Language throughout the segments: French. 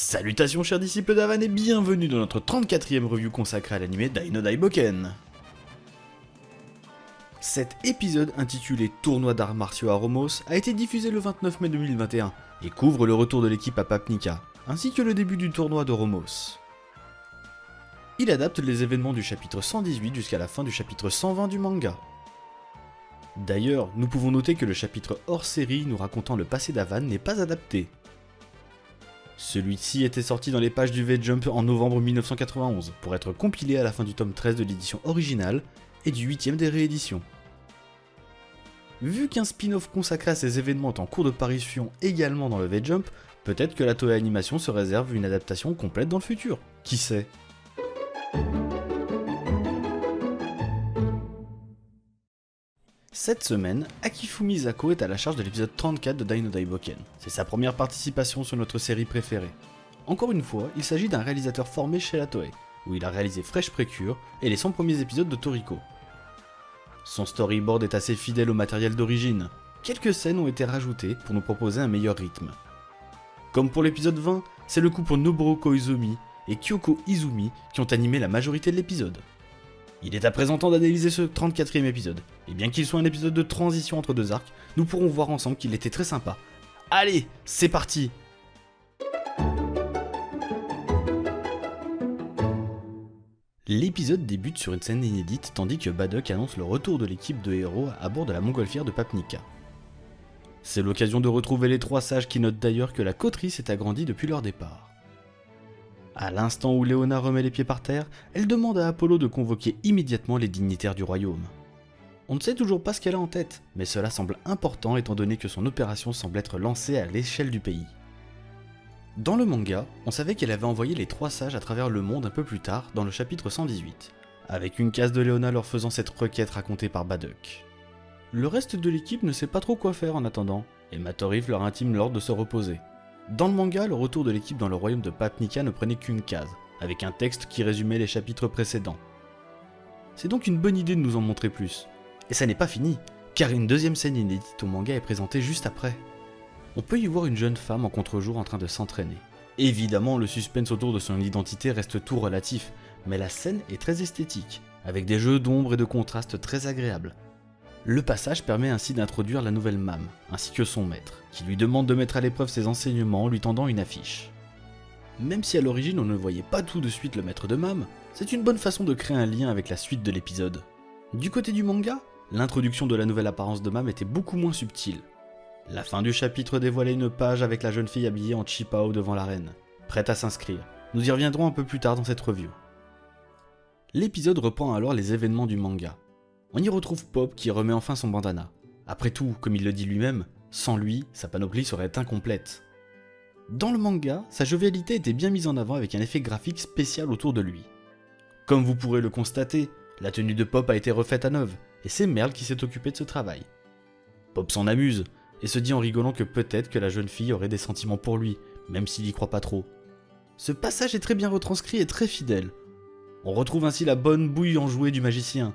Salutations chers disciples d'Avan et bienvenue dans notre 34e review consacrée à l'anime Dai-no Daiboken. Cet épisode intitulé Tournoi d'arts martiaux à Romos a été diffusé le 29 mai 2021 et couvre le retour de l'équipe à Papnica, ainsi que le début du tournoi de Romos. Il adapte les événements du chapitre 118 jusqu'à la fin du chapitre 120 du manga. D'ailleurs, nous pouvons noter que le chapitre hors série nous racontant le passé d'Avan n'est pas adapté. Celui-ci était sorti dans les pages du V-Jump en novembre 1991, pour être compilé à la fin du tome 13 de l'édition originale et du 8ème des rééditions. Vu qu'un spin-off consacré à ces événements est en cours de parution également dans le V-Jump, peut-être que la Toei Animation se réserve une adaptation complète dans le futur, qui sait. Cette semaine, Akifumi Zako est à la charge de l'épisode 34 de Dai-no Daiboken. C'est sa première participation sur notre série préférée. Encore une fois, il s'agit d'un réalisateur formé chez la Toei, où il a réalisé Fresh Precure et les 100 premiers épisodes de Toriko. Son storyboard est assez fidèle au matériel d'origine. Quelques scènes ont été rajoutées pour nous proposer un meilleur rythme. Comme pour l'épisode 20, c'est le couple Noboru Koizumi et Kyoko Izumi qui ont animé la majorité de l'épisode. Il est à présent temps d'analyser ce 34e épisode, et bien qu'il soit un épisode de transition entre deux arcs, nous pourrons voir ensemble qu'il était très sympa. Allez, c'est parti! L'épisode débute sur une scène inédite tandis que Baduk annonce le retour de l'équipe de héros à bord de la montgolfière de Papnica. C'est l'occasion de retrouver les trois sages qui notent d'ailleurs que la coterie s'est agrandie depuis leur départ. À l'instant où Léona remet les pieds par terre, elle demande à Apollo de convoquer immédiatement les dignitaires du royaume. On ne sait toujours pas ce qu'elle a en tête, mais cela semble important étant donné que son opération semble être lancée à l'échelle du pays. Dans le manga, on savait qu'elle avait envoyé les trois sages à travers le monde un peu plus tard, dans le chapitre 118, avec une case de Léona leur faisant cette requête racontée par Baduk. Le reste de l'équipe ne sait pas trop quoi faire en attendant, et Matorif leur intime l'ordre de se reposer. Dans le manga, le retour de l'équipe dans le royaume de Papnica ne prenait qu'une case, avec un texte qui résumait les chapitres précédents. C'est donc une bonne idée de nous en montrer plus. Et ça n'est pas fini, car une deuxième scène inédite au manga est présentée juste après. On peut y voir une jeune femme en contre-jour en train de s'entraîner. Évidemment, le suspense autour de son identité reste tout relatif, mais la scène est très esthétique, avec des jeux d'ombre et de contrastes très agréables. Le passage permet ainsi d'introduire la nouvelle Mam, ainsi que son maître, qui lui demande de mettre à l'épreuve ses enseignements en lui tendant une affiche. Même si à l'origine on ne voyait pas tout de suite le maître de Mam, c'est une bonne façon de créer un lien avec la suite de l'épisode. Du côté du manga, l'introduction de la nouvelle apparence de Mam était beaucoup moins subtile. La fin du chapitre dévoilait une page avec la jeune fille habillée en chipao devant l'arène, prête à s'inscrire. Nous y reviendrons un peu plus tard dans cette review. L'épisode reprend alors les événements du manga. On y retrouve Pop qui remet enfin son bandana. Après tout, comme il le dit lui-même, sans lui, sa panoplie serait incomplète. Dans le manga, sa jovialité était bien mise en avant avec un effet graphique spécial autour de lui. Comme vous pourrez le constater, la tenue de Pop a été refaite à neuf, et c'est Merle qui s'est occupé de ce travail. Pop s'en amuse, et se dit en rigolant que peut-être que la jeune fille aurait des sentiments pour lui, même s'il y croit pas trop. Ce passage est très bien retranscrit et très fidèle. On retrouve ainsi la bonne bouille enjouée du magicien,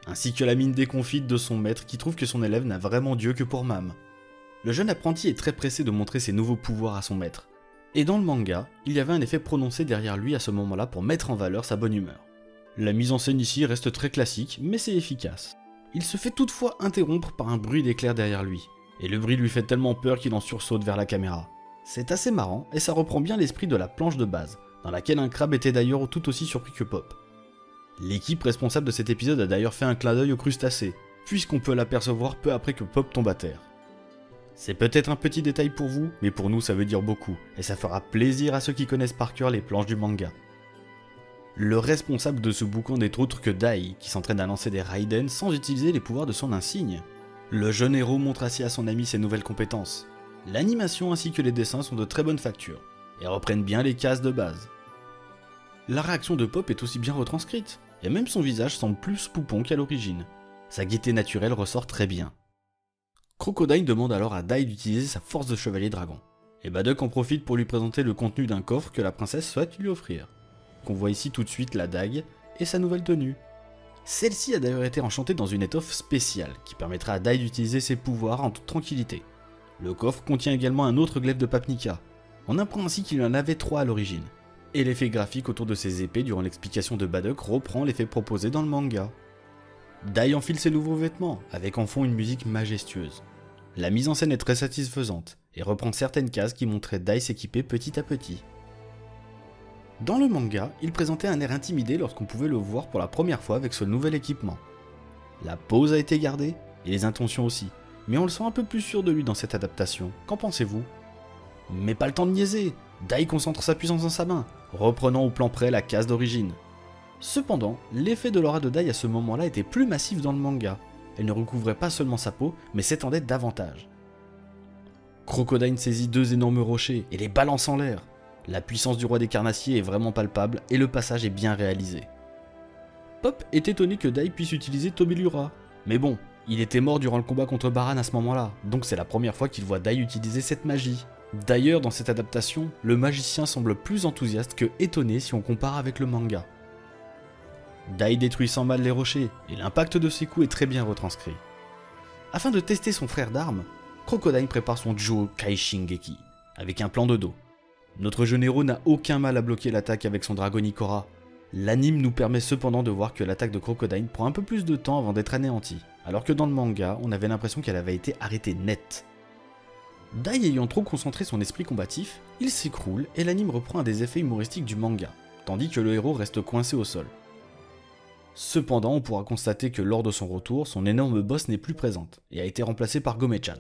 ainsi que la mine déconfite de son maître qui trouve que son élève n'a vraiment Dieu que pour Mam. Le jeune apprenti est très pressé de montrer ses nouveaux pouvoirs à son maître. Et dans le manga, il y avait un effet prononcé derrière lui à ce moment-là pour mettre en valeur sa bonne humeur. La mise en scène ici reste très classique, mais c'est efficace. Il se fait toutefois interrompre par un bruit d'éclair derrière lui, et le bruit lui fait tellement peur qu'il en sursaute vers la caméra. C'est assez marrant, et ça reprend bien l'esprit de la planche de base, dans laquelle un crabe était d'ailleurs tout aussi surpris que Pop. L'équipe responsable de cet épisode a d'ailleurs fait un clin d'œil au crustacé, puisqu'on peut l'apercevoir peu après que Pop tombe à terre. C'est peut-être un petit détail pour vous, mais pour nous ça veut dire beaucoup, et ça fera plaisir à ceux qui connaissent par cœur les planches du manga. Le responsable de ce bouquin n'est autre que Dai, qui s'entraîne à lancer des Raiden sans utiliser les pouvoirs de son insigne. Le jeune héros montre ainsi à son ami ses nouvelles compétences. L'animation ainsi que les dessins sont de très bonne facture, et reprennent bien les cases de base. La réaction de Pop est aussi bien retranscrite, et même son visage semble plus poupon qu'à l'origine. Sa gaieté naturelle ressort très bien. Crocodile demande alors à Dai d'utiliser sa force de chevalier dragon, et Baduk en profite pour lui présenter le contenu d'un coffre que la princesse souhaite lui offrir. Qu'on voit ici tout de suite la dague et sa nouvelle tenue. Celle-ci a d'ailleurs été enchantée dans une étoffe spéciale qui permettra à Dai d'utiliser ses pouvoirs en toute tranquillité. Le coffre contient également un autre glaive de Papnica, On apprend ainsi qu'il en avait 3 à l'origine, et l'effet graphique autour de ces épées durant l'explication de Baduk reprend l'effet proposé dans le manga. Dai enfile ses nouveaux vêtements, avec en fond une musique majestueuse. La mise en scène est très satisfaisante, et reprend certaines cases qui montraient Dai s'équiper petit à petit. Dans le manga, il présentait un air intimidé lorsqu'on pouvait le voir pour la première fois avec ce nouvel équipement. La pose a été gardée, et les intentions aussi, mais on le sent un peu plus sûr de lui dans cette adaptation. Qu'en pensez-vous? Mais pas le temps de niaiser, Dai concentre sa puissance dans sa main, reprenant au plan près la case d'origine. Cependant, l'effet de l'aura de Dai à ce moment-là était plus massif dans le manga. Elle ne recouvrait pas seulement sa peau, mais s'étendait davantage. Crocodile saisit 2 énormes rochers et les balance en l'air. La puissance du roi des carnassiers est vraiment palpable et le passage est bien réalisé. Pop est étonné que Dai puisse utiliser Tobelura, mais bon, il était mort durant le combat contre Baran à ce moment-là, donc c'est la première fois qu'il voit Dai utiliser cette magie. D'ailleurs, dans cette adaptation, le magicien semble plus enthousiaste que étonné si on compare avec le manga. Dai détruit sans mal les rochers, et l'impact de ses coups est très bien retranscrit. Afin de tester son frère d'armes, Crocodile prépare son Juo Kai Shingeki, avec un plan de dos. Notre jeune héros n'a aucun mal à bloquer l'attaque avec son Dragonik Aura. L'anime nous permet cependant de voir que l'attaque de Crocodile prend un peu plus de temps avant d'être anéantie, alors que dans le manga, on avait l'impression qu'elle avait été arrêtée net. Dai ayant trop concentré son esprit combatif, il s'écroule et l'anime reprend un des effets humoristiques du manga, tandis que le héros reste coincé au sol. Cependant, on pourra constater que lors de son retour, son énorme boss n'est plus présente, et a été remplacé par Gomechan.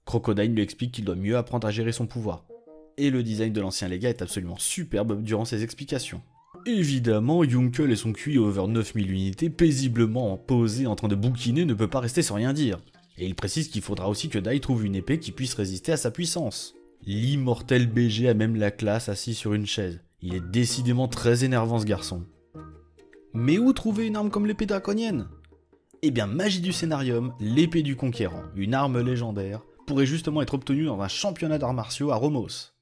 Crocodile lui explique qu'il doit mieux apprendre à gérer son pouvoir, et le design de l'ancien légat est absolument superbe durant ses explications. Évidemment, Yunkel et son QI over 9000 unités paisiblement posés en train de bouquiner ne peut pas rester sans rien dire, et il précise qu'il faudra aussi que Dai trouve une épée qui puisse résister à sa puissance. L'immortel BG a même la classe assis sur une chaise, il est décidément très énervant ce garçon. Mais où trouver une arme comme l'épée draconienne? Eh bien, magie du scénarium, l'épée du conquérant, une arme légendaire, pourrait justement être obtenue dans un championnat d'arts martiaux à Romos.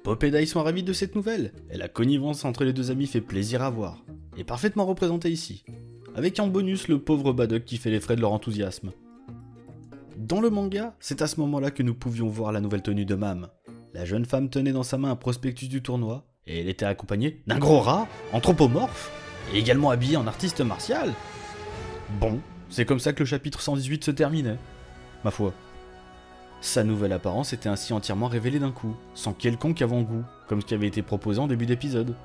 Pop et Dai sont ravis de cette nouvelle, et la connivence entre les deux amis fait plaisir à voir, et parfaitement représentée ici, avec en bonus le pauvre Baduk qui fait les frais de leur enthousiasme. Dans le manga, c'est à ce moment-là que nous pouvions voir la nouvelle tenue de Mam. La jeune femme tenait dans sa main un prospectus du tournoi, et elle était accompagnée d'un gros rat, anthropomorphe, et également habillée en artiste martial. Bon, c'est comme ça que le chapitre 118 se terminait, ma foi. Sa nouvelle apparence était ainsi entièrement révélée d'un coup, sans quelconque avant-goût, comme ce qui avait été proposé en début d'épisode.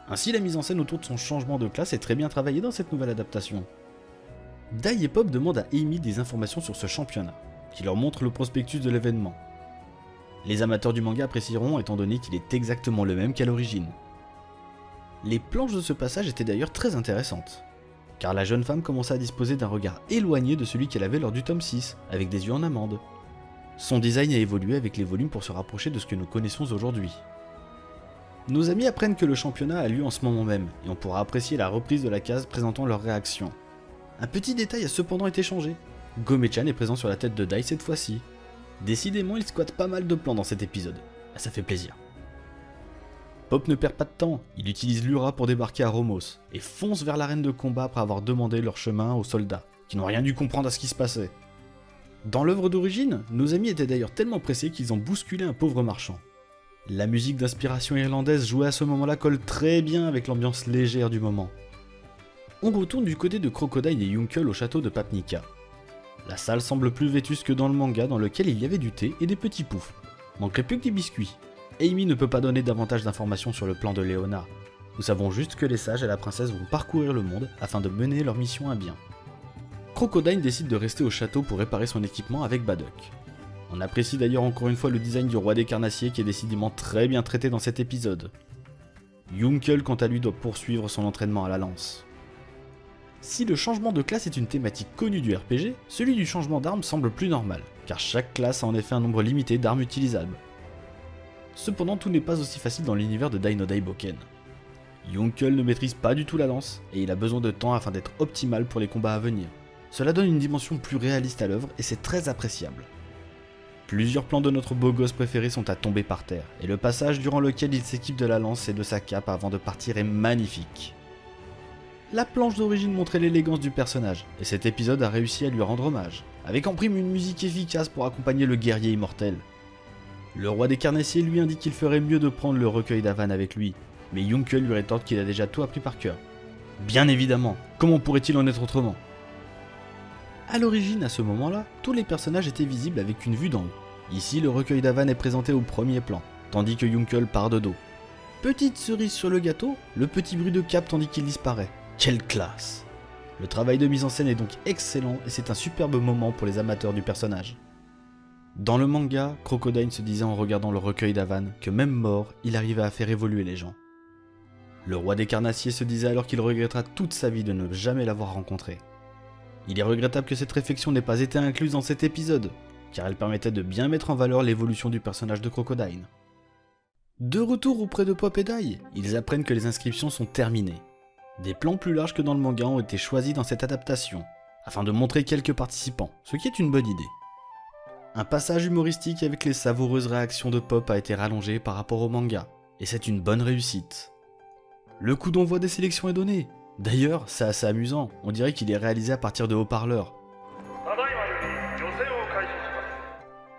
Ainsi, la mise en scène autour de son changement de classe est très bien travaillée dans cette nouvelle adaptation. Dai et Pop demandent à Amy des informations sur ce championnat, qui leur montre le prospectus de l'événement. Les amateurs du manga apprécieront étant donné qu'il est exactement le même qu'à l'origine. Les planches de ce passage étaient d'ailleurs très intéressantes, car la jeune femme commençait à disposer d'un regard éloigné de celui qu'elle avait lors du tome 6, avec des yeux en amande. Son design a évolué avec les volumes pour se rapprocher de ce que nous connaissons aujourd'hui. Nos amis apprennent que le championnat a lieu en ce moment même, et on pourra apprécier la reprise de la case présentant leur réaction. Un petit détail a cependant été changé. Gomechan est présent sur la tête de Dai cette fois-ci. Décidément, il squatte pas mal de plans dans cet épisode. Ça fait plaisir. Pop ne perd pas de temps, il utilise Lura pour débarquer à Romos, et fonce vers l'arène de combat après avoir demandé leur chemin aux soldats, qui n'ont rien dû comprendre à ce qui se passait. Dans l'œuvre d'origine, nos amis étaient d'ailleurs tellement pressés qu'ils ont bousculé un pauvre marchand. La musique d'inspiration irlandaise jouée à ce moment-là colle très bien avec l'ambiance légère du moment. On retourne du côté de Crocodile et Yunkel au château de Papnica. La salle semble plus vétuste que dans le manga dans lequel il y avait du thé et des petits poufs. Manquerait plus que des biscuits. Amy ne peut pas donner davantage d'informations sur le plan de Leona. Nous savons juste que les sages et la princesse vont parcourir le monde afin de mener leur mission à bien. Crocodile décide de rester au château pour réparer son équipement avec Baduk. On apprécie d'ailleurs encore une fois le design du roi des carnassiers qui est décidément très bien traité dans cet épisode. Yunkel quant à lui doit poursuivre son entraînement à la lance. Si le changement de classe est une thématique connue du RPG, celui du changement d'arme semble plus normal, car chaque classe a en effet un nombre limité d'armes utilisables. Cependant, tout n'est pas aussi facile dans l'univers de Dai no Daiboken. Yunkel ne maîtrise pas du tout la lance, et il a besoin de temps afin d'être optimal pour les combats à venir. Cela donne une dimension plus réaliste à l'œuvre et c'est très appréciable. Plusieurs plans de notre beau gosse préféré sont à tomber par terre, et le passage durant lequel il s'équipe de la lance et de sa cape avant de partir est magnifique. La planche d'origine montrait l'élégance du personnage, et cet épisode a réussi à lui rendre hommage, avec en prime une musique efficace pour accompagner le guerrier immortel. Le roi des carnassiers lui indique qu'il ferait mieux de prendre le recueil d'Avan avec lui, mais Yunkel lui rétorque qu'il a déjà tout appris par cœur. Bien évidemment, comment pourrait-il en être autrement? A l'origine, à ce moment-là, tous les personnages étaient visibles avec une vue d'en haut. Ici, le recueil d'Avan est présenté au premier plan, tandis que Yunkel part de dos. Petite cerise sur le gâteau, le petit bruit de cap tandis qu'il disparaît. Quelle classe! Le travail de mise en scène est donc excellent et c'est un superbe moment pour les amateurs du personnage. Dans le manga, Crocodile se disait en regardant le recueil d'Avan que même mort, il arrivait à faire évoluer les gens. Le roi des carnassiers se disait alors qu'il regrettera toute sa vie de ne jamais l'avoir rencontré. Il est regrettable que cette réflexion n'ait pas été incluse dans cet épisode, car elle permettait de bien mettre en valeur l'évolution du personnage de Crocodile. De retour auprès de Pop et Dai, ils apprennent que les inscriptions sont terminées. Des plans plus larges que dans le manga ont été choisis dans cette adaptation, afin de montrer quelques participants, ce qui est une bonne idée. Un passage humoristique avec les savoureuses réactions de Pop a été rallongé par rapport au manga, et c'est une bonne réussite. Le coup d'envoi des sélections est donné. D'ailleurs, c'est assez amusant, on dirait qu'il est réalisé à partir de haut-parleurs.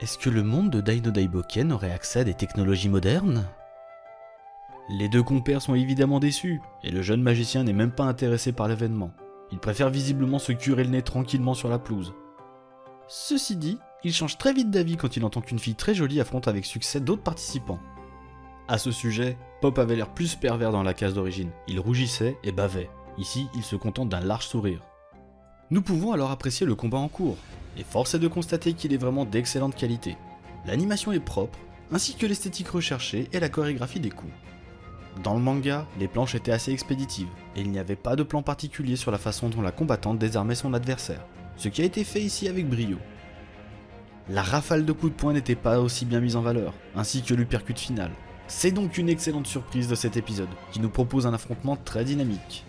Est-ce que le monde de Dai no Daiboken aurait accès à des technologies modernes? Les deux compères sont évidemment déçus, et le jeune magicien n'est même pas intéressé par l'événement. Il préfère visiblement se curer le nez tranquillement sur la pelouse. Ceci dit, il change très vite d'avis quand il entend qu'une fille très jolie affronte avec succès d'autres participants. À ce sujet, Pop avait l'air plus pervers dans la case d'origine, il rougissait et bavait. Ici, il se contente d'un large sourire. Nous pouvons alors apprécier le combat en cours, et force est de constater qu'il est vraiment d'excellente qualité. L'animation est propre, ainsi que l'esthétique recherchée et la chorégraphie des coups. Dans le manga, les planches étaient assez expéditives, et il n'y avait pas de plan particulier sur la façon dont la combattante désarmait son adversaire, ce qui a été fait ici avec brio. La rafale de coups de poing n'était pas aussi bien mise en valeur, ainsi que l'uppercut final. C'est donc une excellente surprise de cet épisode, qui nous propose un affrontement très dynamique.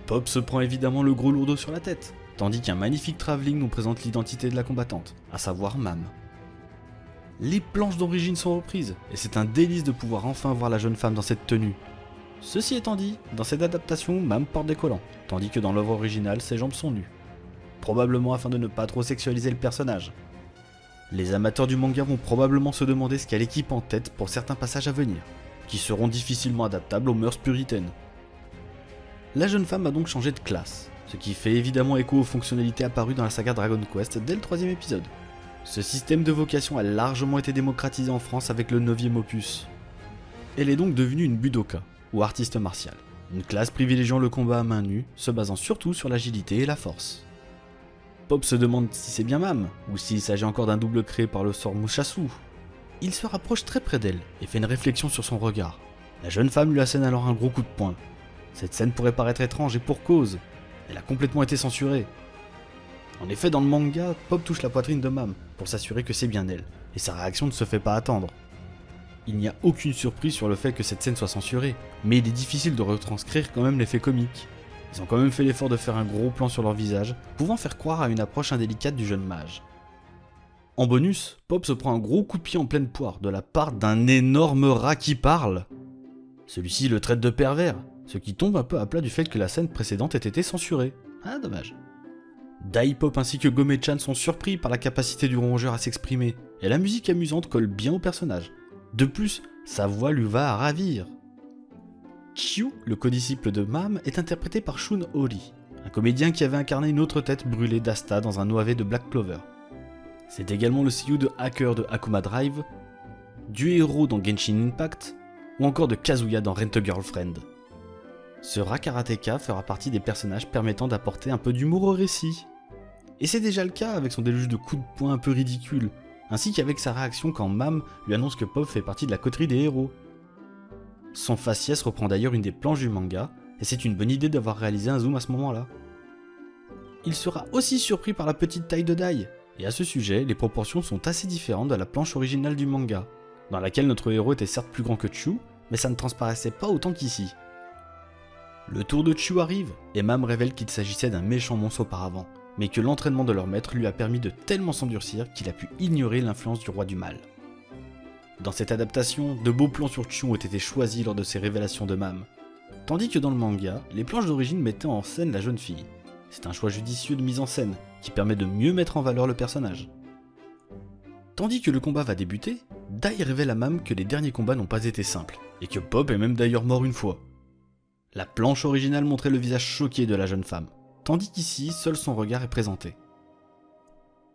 Pop se prend évidemment le gros lourdeau sur la tête, tandis qu'un magnifique travelling nous présente l'identité de la combattante, à savoir Mam. Les planches d'origine sont reprises, et c'est un délice de pouvoir enfin voir la jeune femme dans cette tenue. Ceci étant dit, dans cette adaptation, Mam porte des collants, tandis que dans l'œuvre originale, ses jambes sont nues. Probablement afin de ne pas trop sexualiser le personnage. Les amateurs du manga vont probablement se demander ce qu'elle équipe en tête pour certains passages à venir, qui seront difficilement adaptables aux mœurs puritaines. La jeune femme a donc changé de classe, ce qui fait évidemment écho aux fonctionnalités apparues dans la saga Dragon Quest dès le 3e épisode. Ce système de vocation a largement été démocratisé en France avec le 9e opus. Elle est donc devenue une budoka, ou artiste martiale, une classe privilégiant le combat à main nue, se basant surtout sur l'agilité et la force. Pop se demande si c'est bien Mam, ou s'il s'agit encore d'un double créé par le sort Mushasu. Il se rapproche très près d'elle, et fait une réflexion sur son regard. La jeune femme lui assène alors un gros coup de poing. Cette scène pourrait paraître étrange et pour cause, elle a complètement été censurée. En effet, dans le manga, Pop touche la poitrine de Mam, pour s'assurer que c'est bien elle, et sa réaction ne se fait pas attendre. Il n'y a aucune surprise sur le fait que cette scène soit censurée, mais il est difficile de retranscrire quand même l'effet comique. Ils ont quand même fait l'effort de faire un gros plan sur leur visage, pouvant faire croire à une approche indélicate du jeune mage. En bonus, Pop se prend un gros coup de pied en pleine poire de la part d'un énorme rat qui parle. Celui-ci le traite de pervers, ce qui tombe un peu à plat du fait que la scène précédente ait été censurée. Ah, dommage. Dai, Pop ainsi que Gome-chan sont surpris par la capacité du rongeur à s'exprimer, et la musique amusante colle bien au personnage. De plus, sa voix lui va à ravir. Chiu, le codisciple de Mam, est interprété par Shun Hori, un comédien qui avait incarné une autre tête brûlée d'Asta dans un OAV de Black Clover. C'est également le seiyuu de Hacker de Akuma Drive, du héros dans Genshin Impact, ou encore de Kazuya dans Rent a Girlfriend. Ce rat karatéka fera partie des personnages permettant d'apporter un peu d'humour au récit. Et c'est déjà le cas avec son déluge de coups de poing un peu ridicule, ainsi qu'avec sa réaction quand Mam lui annonce que Pop fait partie de la coterie des héros. Son faciès reprend d'ailleurs une des planches du manga, et c'est une bonne idée d'avoir réalisé un zoom à ce moment-là. Il sera aussi surpris par la petite taille de Dai, et à ce sujet, les proportions sont assez différentes de la planche originale du manga, dans laquelle notre héros était certes plus grand que Chu, mais ça ne transparaissait pas autant qu'ici. Le tour de Chu arrive, et Mam révèle qu'il s'agissait d'un méchant monstre auparavant, mais que l'entraînement de leur maître lui a permis de tellement s'endurcir qu'il a pu ignorer l'influence du roi du mal. Dans cette adaptation, de beaux plans sur Chu ont été choisis lors de ces révélations de Mam, tandis que dans le manga, les planches d'origine mettaient en scène la jeune fille. C'est un choix judicieux de mise en scène, qui permet de mieux mettre en valeur le personnage. Tandis que le combat va débuter, Dai révèle à Mam que les derniers combats n'ont pas été simples, et que Pop est même d'ailleurs mort une fois. La planche originale montrait le visage choqué de la jeune femme, tandis qu'ici, seul son regard est présenté.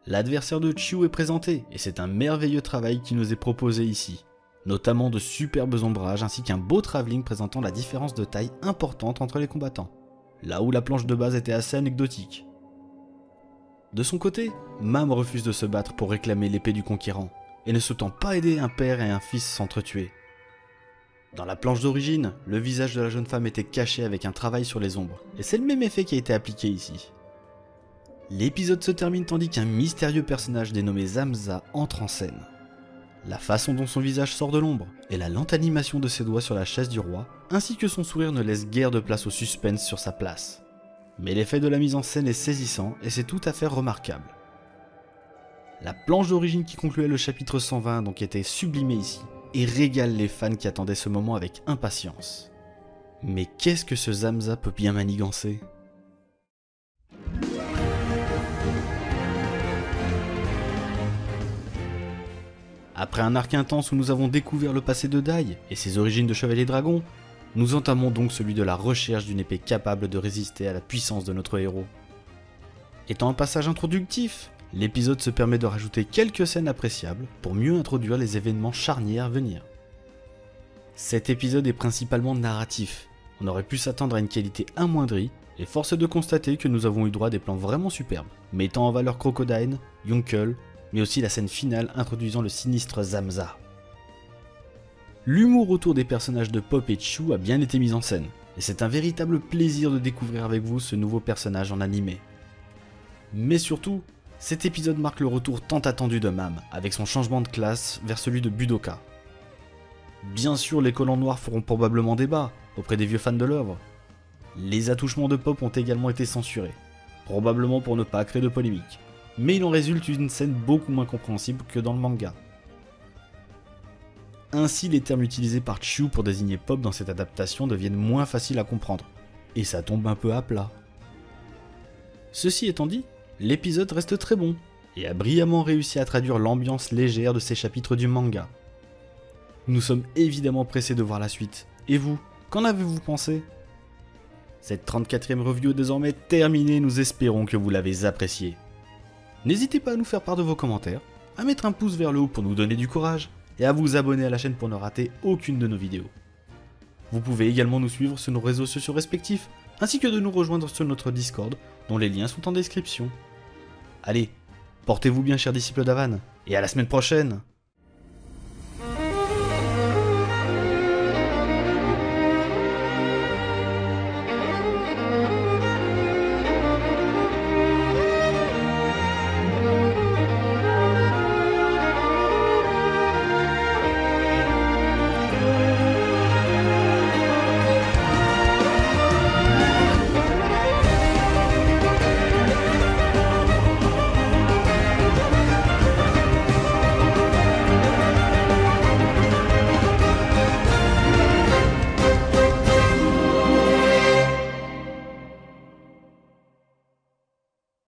L'adversaire de Chiu est présenté, et c'est un merveilleux travail qui nous est proposé ici, notamment de superbes ombrages ainsi qu'un beau travelling présentant la différence de taille importante entre les combattants, là où la planche de base était assez anecdotique. De son côté, Mam refuse de se battre pour réclamer l'épée du conquérant, et ne souhaitant pas aider un père et un fils s'entretuer. Dans la planche d'origine, le visage de la jeune femme était caché avec un travail sur les ombres, et c'est le même effet qui a été appliqué ici. L'épisode se termine tandis qu'un mystérieux personnage dénommé Zamza entre en scène. La façon dont son visage sort de l'ombre, et la lente animation de ses doigts sur la chaise du roi, ainsi que son sourire ne laissent guère de place au suspense sur sa place. Mais l'effet de la mise en scène est saisissant et c'est tout à fait remarquable. La planche d'origine qui concluait le chapitre 120 a donc été sublimée ici, et régale les fans qui attendaient ce moment avec impatience. Mais qu'est-ce que ce Zamza peut bien manigancer ? Après un arc intense où nous avons découvert le passé de Dai et ses origines de chevalier dragon, nous entamons donc celui de la recherche d'une épée capable de résister à la puissance de notre héros. Étant un passage introductif, l'épisode se permet de rajouter quelques scènes appréciables pour mieux introduire les événements charnières à venir. Cet épisode est principalement narratif, on aurait pu s'attendre à une qualité amoindrie, et force est de constater que nous avons eu droit à des plans vraiment superbes, mettant en valeur Crocodile, Yonkel, mais aussi la scène finale introduisant le sinistre Zamza. L'humour autour des personnages de Pop et Chiu a bien été mis en scène, et c'est un véritable plaisir de découvrir avec vous ce nouveau personnage en animé. Mais surtout, cet épisode marque le retour tant attendu de Mam, avec son changement de classe vers celui de Budoka. Bien sûr, les collants noirs feront probablement débat auprès des vieux fans de l'œuvre. Les attouchements de Pop ont également été censurés, probablement pour ne pas créer de polémique. Mais il en résulte une scène beaucoup moins compréhensible que dans le manga. Ainsi, les termes utilisés par Chiu pour désigner Pop dans cette adaptation deviennent moins faciles à comprendre, et ça tombe un peu à plat. Ceci étant dit, l'épisode reste très bon, et a brillamment réussi à traduire l'ambiance légère de ces chapitres du manga. Nous sommes évidemment pressés de voir la suite, et vous, qu'en avez-vous pensé ? Cette 34e review est désormais terminée, nous espérons que vous l'avez appréciée. N'hésitez pas à nous faire part de vos commentaires, à mettre un pouce vers le haut pour nous donner du courage, et à vous abonner à la chaîne pour ne rater aucune de nos vidéos. Vous pouvez également nous suivre sur nos réseaux sociaux respectifs, ainsi que de nous rejoindre sur notre Discord, dont les liens sont en description. Allez, portez-vous bien chers disciples d'Avan, et à la semaine prochaine!